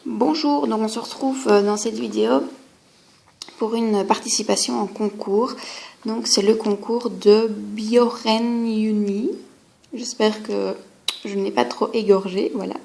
Bonjour, donc on se retrouve dans cette vidéo pour une participation en concours. Donc c'est le concours de Bioren Uni. J'espère que je n'ai pas trop égorgé, voilà.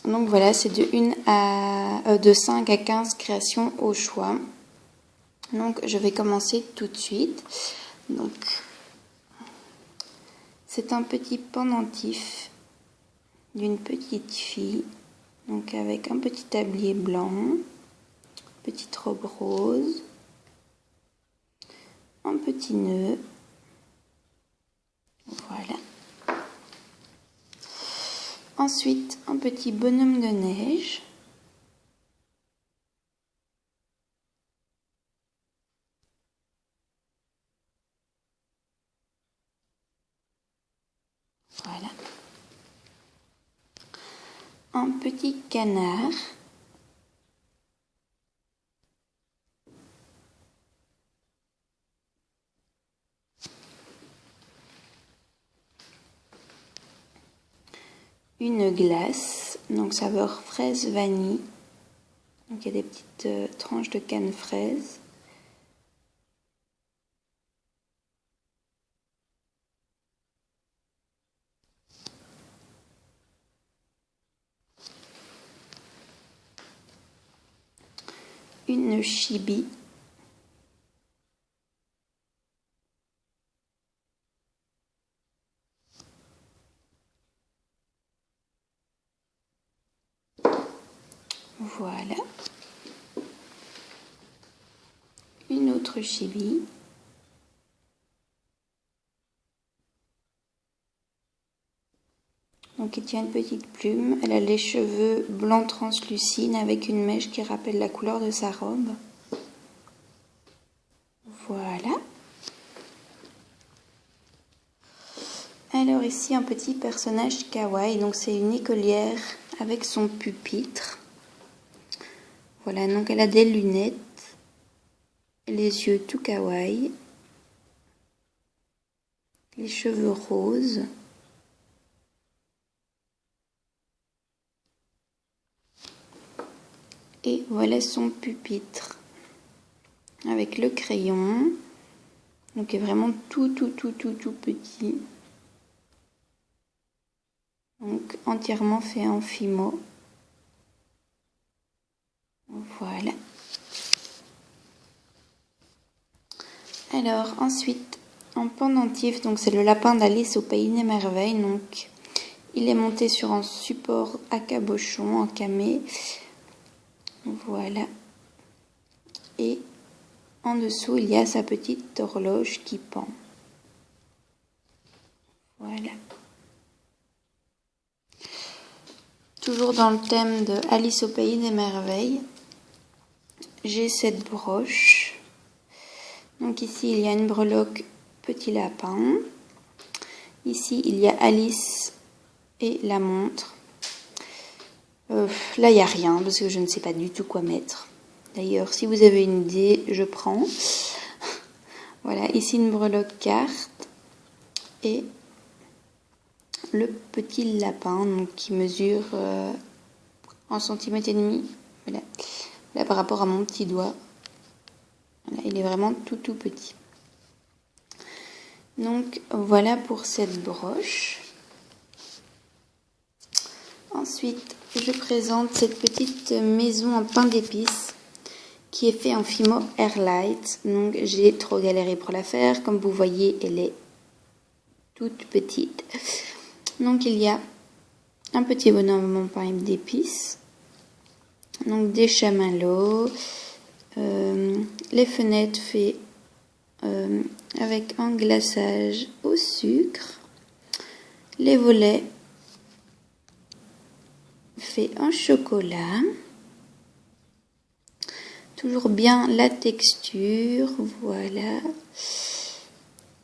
Donc voilà, c'est de 5 à 15 créations au choix. Donc je vais commencer tout de suite. Donc c'est un petit pendentif d'une petite fille, donc avec un petit tablier blanc, petite robe rose, un petit nœud, voilà. Ensuite, un petit bonhomme de neige. Voilà. Un petit canard. Une glace, donc saveur fraise vanille. Donc il y a des petites tranches de canne fraise. Une chibi. Voilà. Une autre chibi. Donc il tient une petite plume. Elle a les cheveux blancs translucides avec une mèche qui rappelle la couleur de sa robe. Voilà. Alors ici un petit personnage kawaii, donc c'est une écolière avec son pupitre. Voilà, donc elle a des lunettes, les yeux tout kawaii, les cheveux roses. Et voilà son pupitre avec le crayon. Donc il est vraiment tout petit. Donc entièrement fait en fimo. Voilà. Alors ensuite en pendentif, donc c'est le lapin d'Alice au pays des merveilles. Donc il est monté sur un support à cabochon en camé. Voilà. Et en dessous il y a sa petite horloge qui pend. Voilà. Toujours dans le thème de Alice au pays des merveilles, j'ai cette broche. Donc ici il y a une breloque petit lapin. Ici il y a Alice et la montre. Là il n'y a rien parce que je ne sais pas du tout quoi mettre. D'ailleurs si vous avez une idée, je prends. Voilà, ici une breloque carte et le petit lapin donc, qui mesure 1,5 cm. Voilà. Là par rapport à mon petit doigt. Voilà, il est vraiment tout petit. Donc voilà pour cette broche. Ensuite, je présente cette petite maison en pain d'épices qui est fait en Fimo Airlight. Donc j'ai trop galéré pour la faire. Comme vous voyez, elle est toute petite. Donc il y a un petit bonhomme en pain d'épices. Donc des chamallows. Les fenêtres faites avec un glaçage au sucre. Les volets fait en chocolat. Toujours bien la texture, voilà.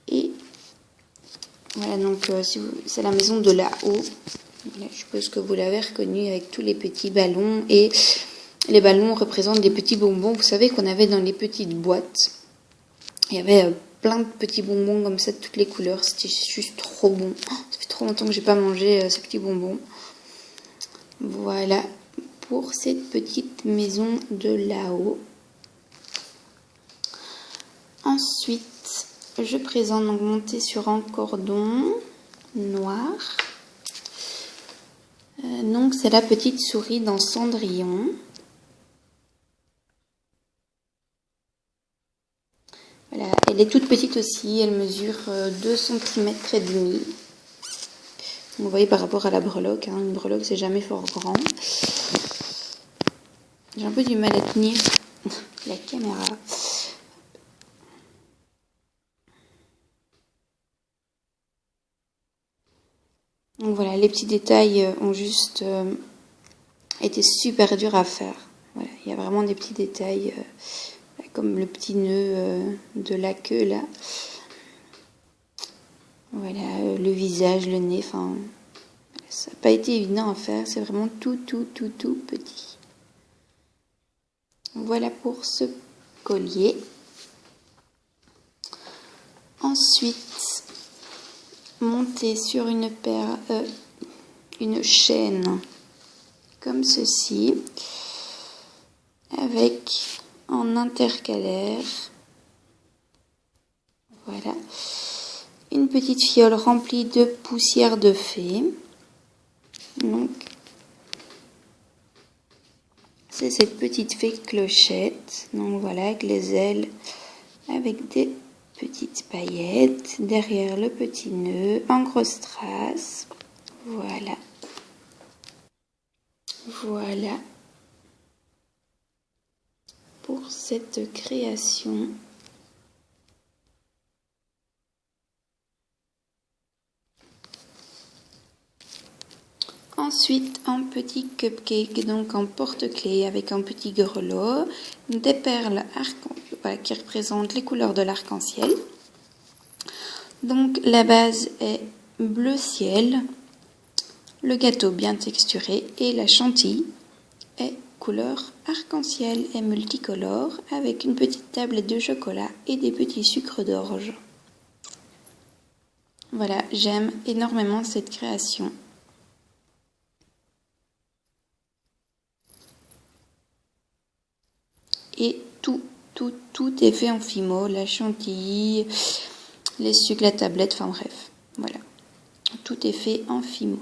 Et voilà, donc c'est la maison de là-haut. Voilà, je suppose que vous l'avez reconnu avec tous les petits ballons. Et les ballons représentent des petits bonbons. Vous savez qu'on avait dans les petites boîtes. Il y avait plein de petits bonbons comme ça de toutes les couleurs. C'était juste trop bon. Ça fait trop longtemps que j'ai pas mangé ces petits bonbons. Voilà pour cette petite maison de là-haut. Ensuite, je présente donc monté sur un cordon noir. Donc c'est la petite souris dans Cendrillon. Voilà, elle est toute petite aussi, elle mesure 2 cm et demi. Vous voyez par rapport à la breloque, hein, une breloque c'est jamais fort grand. J'ai un peu du mal à tenir la caméra. Donc voilà, les petits détails ont juste été super durs à faire. Voilà, il y a vraiment des petits détails comme le petit nœud de la queue là. Voilà, le visage, le nez, enfin, ça n'a pas été évident à faire, c'est vraiment tout petit. Voilà pour ce collier. Ensuite, monter sur une chaîne comme ceci, avec en intercalaire, voilà, une petite fiole remplie de poussière de fée. Donc, c'est cette petite fée clochette. Donc voilà, avec les ailes, avec des petites paillettes. Derrière le petit nœud, en grosse strass. Voilà. Voilà pour cette création. Ensuite, un petit cupcake, donc en porte-clés avec un petit grelot, des perles voilà, qui représentent les couleurs de l'arc-en-ciel. Donc la base est bleu ciel, le gâteau bien texturé et la chantilly est couleur arc-en-ciel et multicolore avec une petite tablette de chocolat et des petits sucres d'orge. Voilà, j'aime énormément cette création. Et tout est fait en fimo, la chantilly, les sucres, la tablette, enfin bref, voilà. Tout est fait en fimo.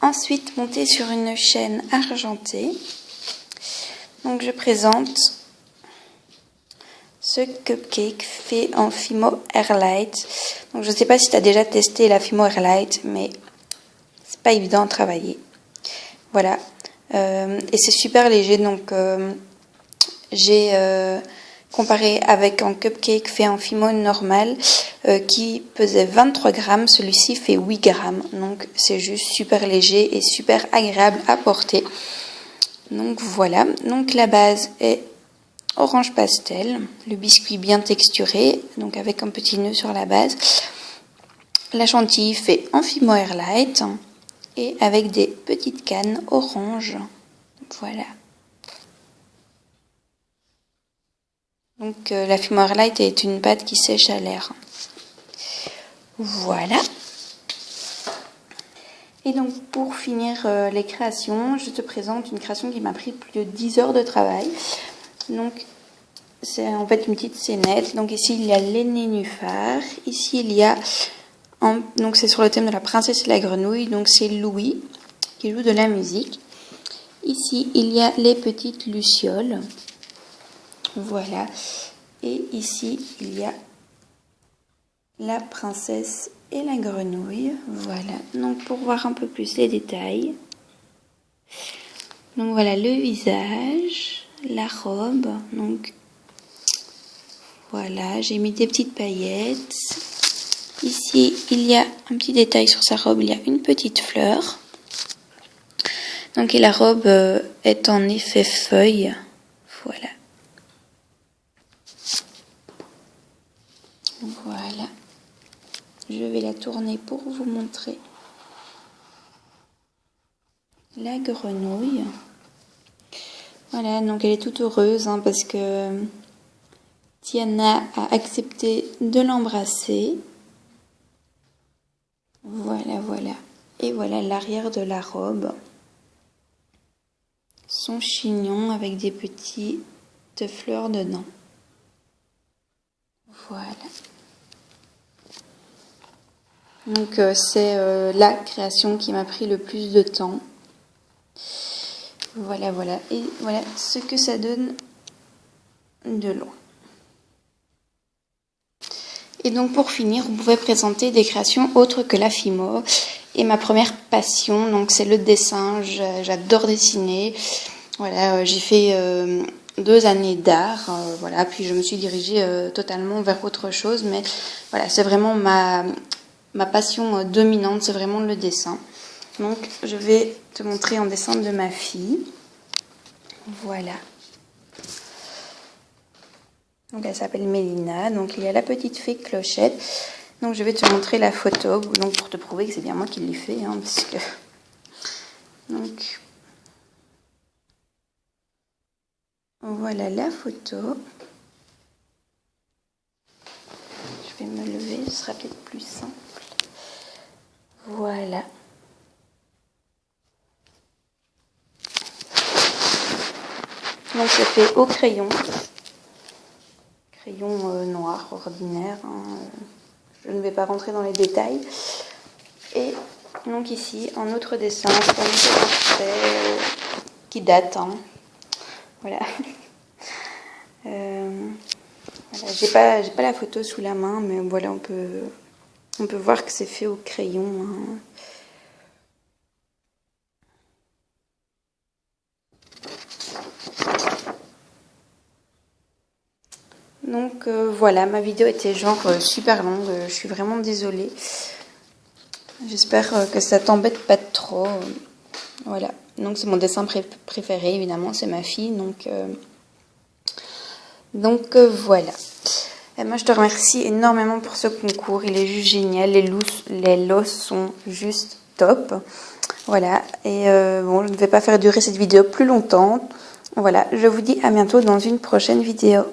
Ensuite, monter sur une chaîne argentée. Donc je présente ce cupcake fait en Fimo Airlight. Donc je ne sais pas si tu as déjà testé la Fimo Airlight, mais c'est pas évident à travailler. Voilà. Et c'est super léger, donc j'ai comparé avec un cupcake fait en Fimo normal qui pesait 23 grammes. Celui-ci fait 8 grammes. Donc c'est juste super léger et super agréable à porter. Donc voilà. Donc la base est orange pastel, le biscuit bien texturé, donc avec un petit nœud sur la base. La chantilly fait en Fimo Airlight et avec des petites cannes orange. Voilà. Donc la Fimo Airlight est une pâte qui sèche à l'air. Voilà. Et donc pour finir les créations, je te présente une création qui m'a pris plus de 10 heures de travail. Donc c'est en fait une petite scénette. Donc ici il y a les nénuphars. Ici il y a, donc c'est sur le thème de la princesse et la grenouille. Donc c'est Louis qui joue de la musique. Ici il y a les petites lucioles. Voilà. Et ici il y a la princesse et la grenouille. Voilà. Donc pour voir un peu plus les détails. Donc voilà le visage, la robe. Donc voilà, j'ai mis des petites paillettes. Ici, il y a un petit détail sur sa robe, il y a une petite fleur. Donc, et la robe est en effet feuille. Voilà. Voilà. Je vais la tourner pour vous montrer la grenouille. Voilà, donc elle est toute heureuse hein, parce que Tiana a accepté de l'embrasser. Voilà, voilà. Et voilà l'arrière de la robe. Son chignon avec des petites fleurs dedans. Voilà. Donc c'est la création qui m'a pris le plus de temps. Voilà, voilà. Et voilà ce que ça donne de loin. Et donc pour finir, vous pouvez présenter des créations autres que la Fimo. Et ma première passion, donc c'est le dessin. J'adore dessiner. Voilà, j'ai fait 2 années d'art. Voilà, puis je me suis dirigée totalement vers autre chose. Mais voilà, c'est vraiment ma passion dominante, c'est vraiment le dessin. Donc je vais te montrer un dessin de ma fille. Voilà. Donc elle s'appelle Mélina. Donc il y a la petite fée Clochette. Donc je vais te montrer la photo, donc pour te prouver que c'est bien moi qui l'ai fait, hein, parce que... Donc voilà la photo. Je vais me lever, ce sera peut-être plus simple. Voilà. Donc c'est fait au crayon. Crayon noir ordinaire. Hein. Je ne vais pas rentrer dans les détails. Et donc ici, un autre dessin, c'est un autre portrait qui date. Hein. Voilà. Voilà. J'ai pas la photo sous la main, mais voilà, on peut voir que c'est fait au crayon. Hein. Donc voilà, ma vidéo était genre super longue, je suis vraiment désolée. J'espère que ça t'embête pas trop. Voilà, donc c'est mon dessin préféré, évidemment, c'est ma fille. Donc voilà. Et moi je te remercie énormément pour ce concours, il est juste génial, les lots sont juste top. Voilà, et bon, je ne vais pas faire durer cette vidéo plus longtemps. Voilà, je vous dis à bientôt dans une prochaine vidéo.